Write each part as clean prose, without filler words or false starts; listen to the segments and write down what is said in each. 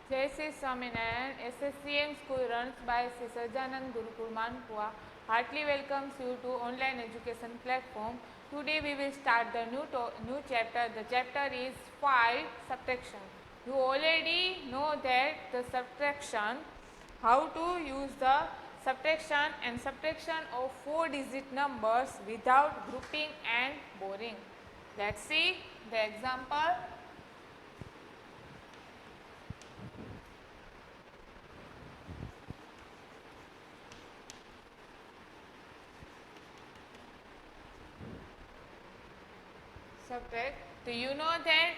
Jai Sri Swaminarayan, SSCM School runs by Sri Sajanand Gurukul Manpua heartily welcomes you to online education platform. Today we will start the new chapter. The chapter is 5 subtraction. You already know that the subtraction, how to use the subtraction and subtraction of 4-digit numbers without grouping and boring. Let's see the example. Subtract. Do you know that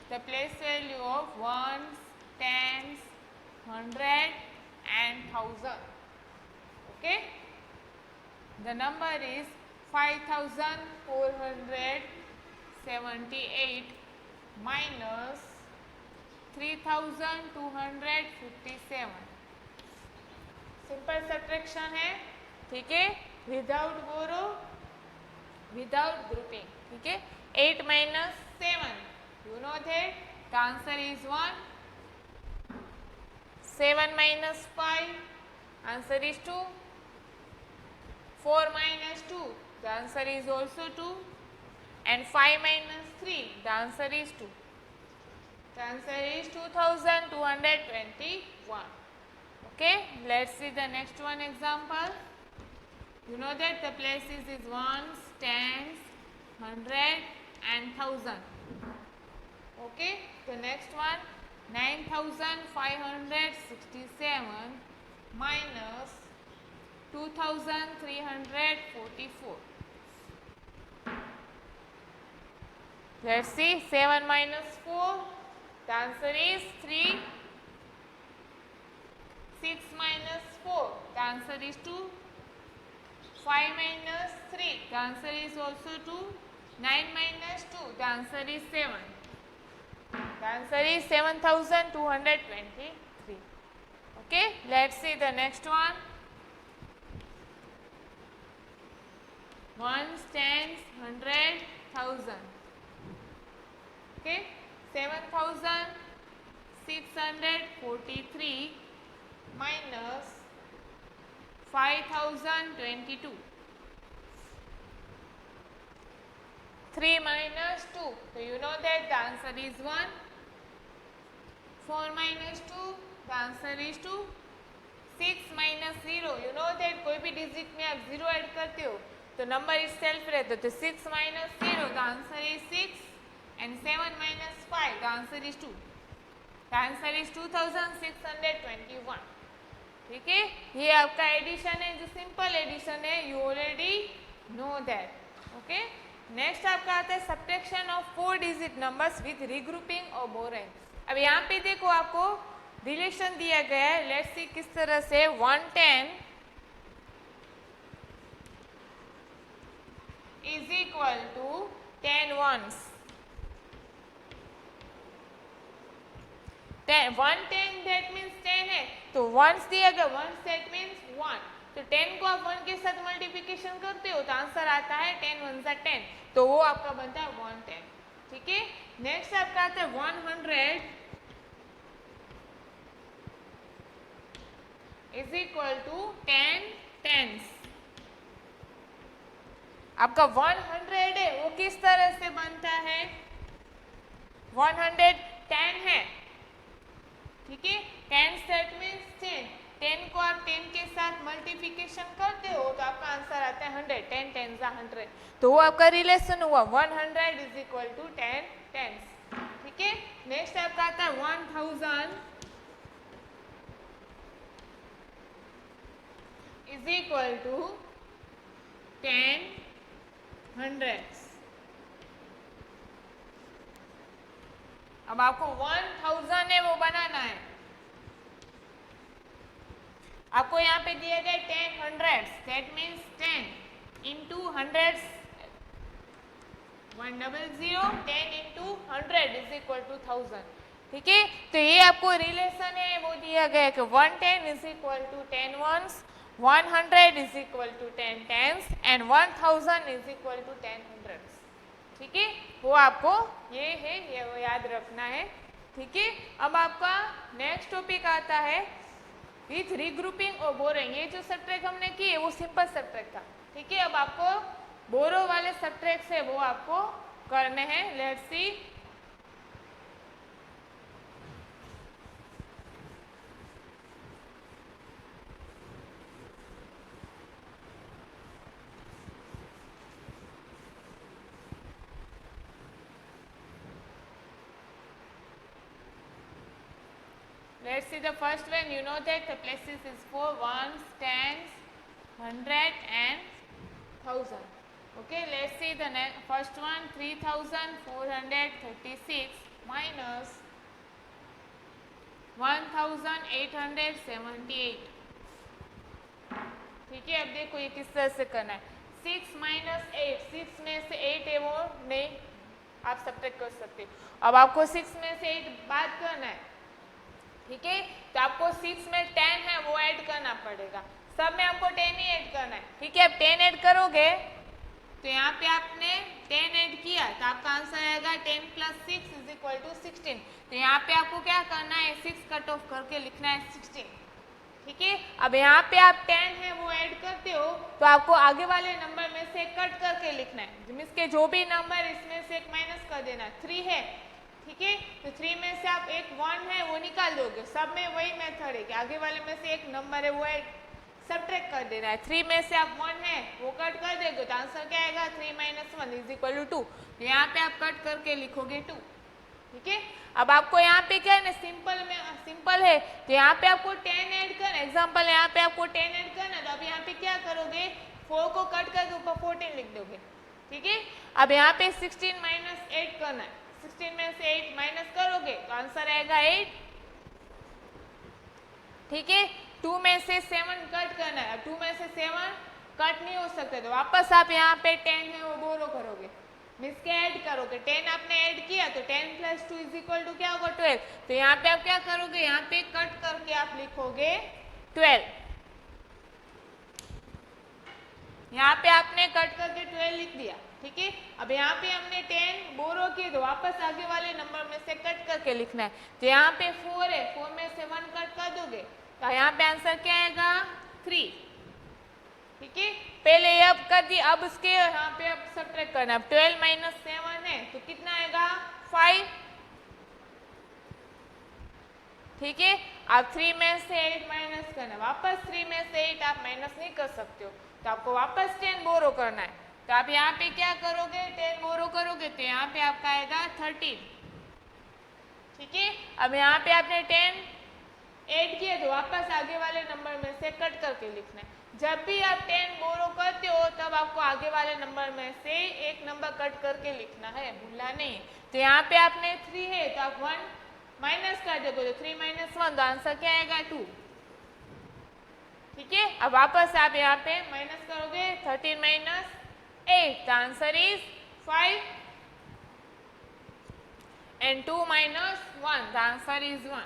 the place value of ones, tens, hundred and thousand? Okay. The number is 5478 minus 3257. Simple subtraction है, ठीक है, without बोरो, without grouping, ठीक है. 8 minus 7, you know that the answer is 1. 7 minus 5, answer is 2. 4 minus 2, the answer is also 2. And 5 minus 3, the answer is 2. The answer is 2221. Okay, let's see the next one example. You know that the places is ones, tens, hundred and thousand. Okay, the next one 9567 minus 2344. Let's see, 7 minus 4, the answer is 3. 6 minus 4, the answer is 2. 5 minus 3, the answer is also 2. 9 minus 2, the answer is 7. The answer is 7223. Okay, let's see the next one. Ones, tens, hundred, thousand. Okay, 7643 minus 5022. 3 minus 2, so you know that the answer is 1. 4 minus 2, the answer is 2. 6 minus 0, you know that कोई भी digit में आप 0 add करते हो तो number it self रहता है, तो 6 minus 0, the answer is 6. And 7 minus 5, the answer is 2. The answer is 2621. ठीक है, ये आपका एडिशन है, जो सिंपल एडिशन है, you already know that. Okay, next आपका आता है subtraction of 4-digit numbers with regrouping और बोरिंग. अब यहाँ पे देखो आपको रिलेशन दिया गया है. लेट्स सी किस तरह से 110 is equal to 10 ones. 110 that means 10 है, तो वंस दिया गया, वंस दैट मीन्स 1. तो 10 को आप 1 के साथ मल्टीप्लिकेशन करते हो तो आंसर आता है 10 ones are 10, तो वो आपका बनता है 110. ठीक है, नेक्स्ट आपका आता है 100 इज इक्वल टू 10 tens. आपका 100 है, वो किस तरह से बनता है? 110 है, ठीक है, 10 दैट मीन्स 10. 10 को आप 10 के साथ मल्टीप्लिकेशन करते हो तो आपका आंसर आता है 100. 10 tens are 100, तो वो आपका रिलेशन हुआ 100 इज इक्वल टू 10 tens. ठीक है, नेक्स्ट आपका आता है 1000 इज इक्वल टू 10 hundreds. अब आपको 1000 है वो बनाना है. आपको यहाँ पे दिया गया 10 hundreds, that means 10 into hundreds 100. 10 into 100 is equal to 1000. ठीक है, तो ये आपको रिलेशन है वो दिया गया है कि 110 is equal to 10 ones, 100 is equal to 10 tens and 1000 is equal to 10 hundreds. ठीक है, वो आपको ये है, ये वो याद रखना है. ठीक है, अब आपका नेक्स्ट टॉपिक आता है विथ रीग्रुपिंग और बोरोइंग। ये जो सब्ट्रैक्ट हमने की है वो सिंपल सब्ट्रैक्ट था, ठीक है। अब आपको बोरो वाले सब्ट्रैक्ट है वो आपको करने हैं। Let's see. Let's see the first one. You know that the places is for ones, tens, 100 and 1000. Okay, let's see the first one. 3436 minus 1878. ठीक है, अब देखो ये किस तरह से करना है। 6 माइनस 8, 6 में से 8 है वो नहीं आप सब्ट्रैक्ट कर सकते। अब आपको 6 में से 8 बात करना है, ठीक है। तो आपको 6 में 10 है वो ऐड करना पड़ेगा। सब में आपको 10 ही ऐड करना है, ठीक है। अब 10 ऐड करोगे तो यहाँ पे आपने 10 ऐड किया तो आपका आंसर आएगा 10 प्लस 6 इज इक्वल टू 16। तो यहाँ पे आपको क्या करना है, 6 कट ऑफ करके लिखना है 16, ठीक है। अब यहाँ पे आप 10 है वो ऐड करते हो तो आपको आगे वाले नंबर में से कट करके लिखना है, मीन्स के जो भी नंबर इसमें से एक माइनस कर देना। 3 है, ठीक है, तो 3 में से आप एक 1 है वो निकाल दोगे। सब में वही मेथड है कि आगे वाले में से एक नंबर है वो सब्ट्रैक्ट कर देना है। 3 में से आप 1 है वो कट कर देंगे तो आंसर क्या आएगा, 3 माइनस 1 इज इक्वल टू 2। यहाँ पे आप कट करके लिखोगे 2, ठीक है। अब आपको यहाँ पे क्या है ना, सिंपल है तो यहाँ पे आपको 10 ऐड करना। एग्जांपल यहाँ पे आपको 10 ऐड करना तो अब यहाँ पे क्या करोगे, 4 को कट करके ऊपर 14 लिख दोगे, ठीक है। अब यहाँ पे 16 माइनस 8 करना है। 16 में से 8 माइनस करोगे तो आंसर आएगा 8, ठीक है। 2 में से 7 कट करना है। अब 2 में से 7 कट नहीं हो सकते तो वापस आप यहाँ पे 10 है वो बोरो करोगे, मीन्स के ऐड करोगे। 10 आपने ऐड किया तो 10 प्लस 2 इज इक्वल टू क्या होगा, 12। तो यहाँ पे आप क्या करोगे, यहाँ पे कट करके आप लिखोगे 12। यहाँ पे आपने कट करके 12 लिख दिया, ठीक है। अब यहाँ पे हमने 10 बोरो किए तो वापस आगे वाले नंबर में से कट करके लिखना है। तो यहाँ पे 4 है, 4 में से 1 कट कर दोगे तो यहाँ पे आंसर क्या आएगा, 3, ठीक है। पहले ये अब कर दी, अब इसके यहाँ पे अब सब्ट्रैक्ट करना है। 12 माइनस 7 है तो कितना आएगा, 5, ठीक है। अब 3 में से 8 माइनस करना, वापस 3 में से 8 आप माइनस नहीं कर सकते हो तो आपको वापस 10 बोरो करना है। तो आप यहाँ पे क्या करोगे, 10 बोरो करोगे तो यहाँ पे आपका आएगा 13, ठीक है। अब यहाँ पे आपने 10 ऐड किया तो वापस आगे वाले नंबर में से कट करके लिखना है। जब भी आप 10 बोरो करते हो तब आपको आगे वाले नंबर में से एक नंबर कट करके लिखना है, भूलना नहीं। तो यहाँ पे आपने 3 है तो आप 1 माइनस कर दोगे तो 3 माइनस 1 तो आंसर क्या आएगा, 2, ठीक है। अब वापस आप यहाँ पे माइनस करोगे, 13 minus 8 the answer is 5 and 2 minus 1 the answer is 1,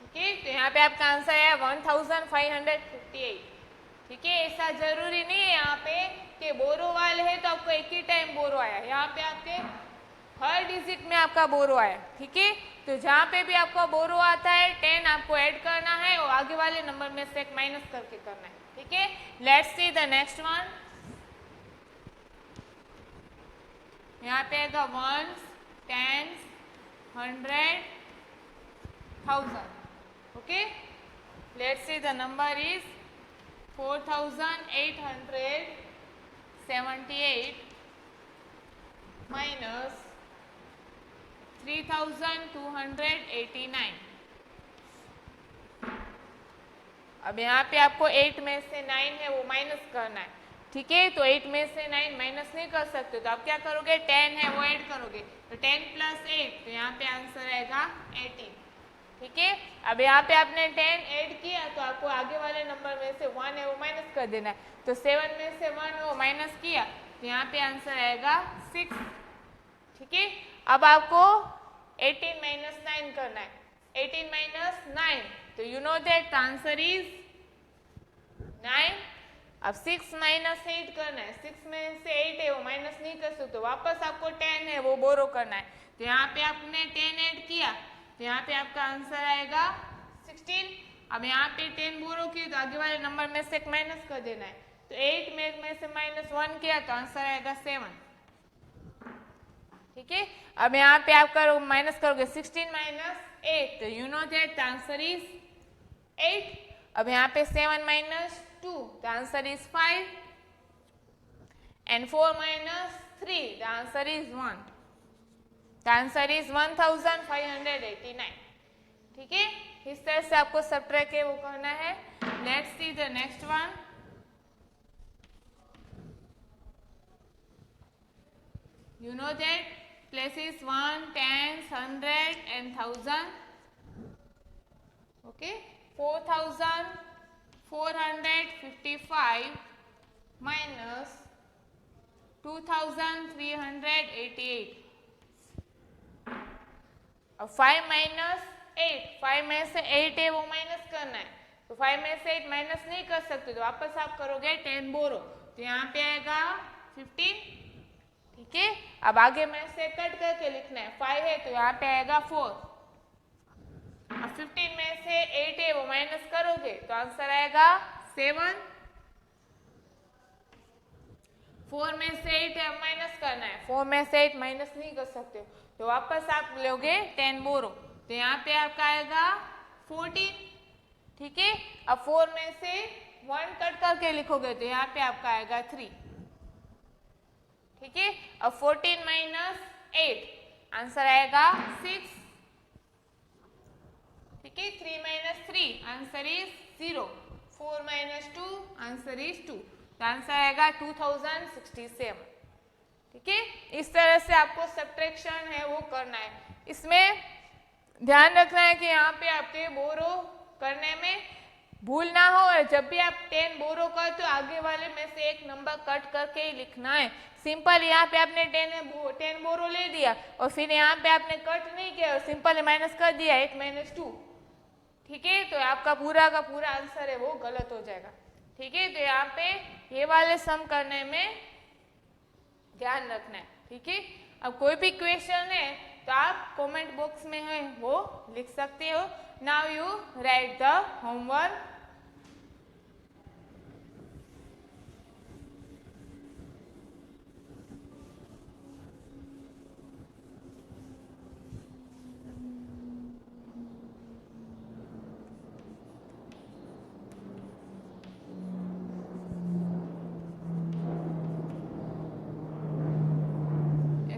ठीक है। तो यहाँ पे आपका आंसर है 1558, ठीक है। ऐसा जरूरी नहीं है यहाँ पे कि बोरो वाले है तो आपको एक ही टाइम बोरो आया, यहाँ पे आपके हर डिजिट में आपका बोरो आया, ठीक है। तो जहाँ पे भी आपका बोरो आता है 10 आपको ऐड करना है और आगे वाले नंबर में से एक माइनस करके करना है, ठीक है। Let's see the next one. यहाँ पे आएगा 1s, 10s, 100, 1000, okay. Let's see the number is 4878 minus 3289। अब यहाँ पे आपको 8 में से 9 है वो माइनस करना है, ठीक है। तो 8 में से 9 माइनस नहीं कर सकते तो आप क्या करोगे, 10 है वो ऐड करोगे तो 10 प्लस 8 तो यहाँ पे आंसर आएगा 18, ठीक है। अब यहाँ पे आपने 10 ऐड किया तो आपको आगे वाले नंबर में से 1 है वो माइनस कर देना है। तो 7 में से 1 वो माइनस किया तो यहाँ पे आंसर आएगा 6, ठीक है। अब आपको 18 माइनस 9 करना है। 18 माइनस 9 तो you know that answer is 9। अब 6 माइनस 8 करना है। 6 में से 8 है वो माइनस नहीं कर सकते, वापस आपको 10 है वो बोरो करना है। तो यहाँ पे आपने 10 ऐड किया तो यहाँ पे आपका आंसर आएगा 16। अब यहाँ पे 10 बोरो की तो आगे वाले नंबर में से एक माइनस कर देना है, तो 8 में से -1 किया तो आंसर आएगा 7। ठीक है, अब यहाँ पे आप करो माइनस करोगे 16 - 8, तो you know that the answer is 8। अब यहाँ पे 7 - 2, the answer is 5 and 4 - 3, the answer is 1. The answer is 1589. ठीक है, इस तरह से आपको सब्ट्रैक्ट है वो करना है। Let's see the next one. You know that places 1, 10, 100 and 1000. Okay, 4455 minus 2388। अब 5 - 8, 5 में से 8 है वो माइनस करना है, तो 5 में से 8 माइनस नहीं कर सकते, तो वापस आप करोगे 10 बोरो, तो यहाँ पे आएगा 15। ठीक है, अब आगे में से कट करके लिखना है, 5 है तो यहाँ पे आएगा 4। अब 15 में से 8 है वो माइनस करोगे तो आंसर आएगा 7। 4 में से 8 है माइनस करना है, 4 में से 8 माइनस नहीं कर सकते, तो वापस आप लोगे 10 बोरो, तो यहाँ पे आपका आएगा 14। ठीक है, अब 4 में से 1 कट करके लिखोगे तो यहाँ पे आपका आएगा 3। ठीक है, अब 14 - 8 आंसर आएगा 6। ठीक है, 3 - 3 आंसर इज 0, 4 - 2 आंसर इज 2, तो आंसर आएगा 2067। ठीक है, इस तरह से आपको सब्ट्रैक्शन है वो करना है। इसमें ध्यान रखना है कि यहाँ पे आपके बोरो करने में भूल ना हो, और जब भी आप 10 बोरो कर तो आगे वाले में से एक नंबर कट करके ही लिखना है। सिंपल यहाँ पे आपने 10 बोरो ले दिया और फिर यहाँ पे आपने कट नहीं किया और सिंपल माइनस कर दिया 8 - 2। ठीक है, तो आपका पूरा का पूरा आंसर है वो गलत हो जाएगा। ठीक है, तो यहाँ पे ये वाले सम करने में ध्यान रखना है। ठीक है, अब कोई भी क्वेश्चन है तो आप कमेंट बॉक्स में है वो लिख सकते हो। Now you right the homework.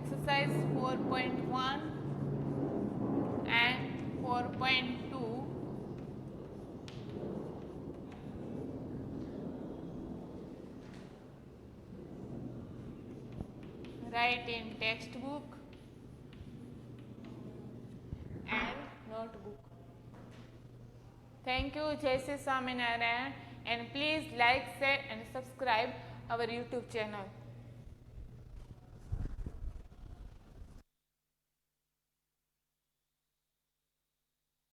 Exercise 4.1 and 4.2 write in textbook and notebook. Thank you, Jai Sri Swaminarayan, and please like, share and subscribe our YouTube channel.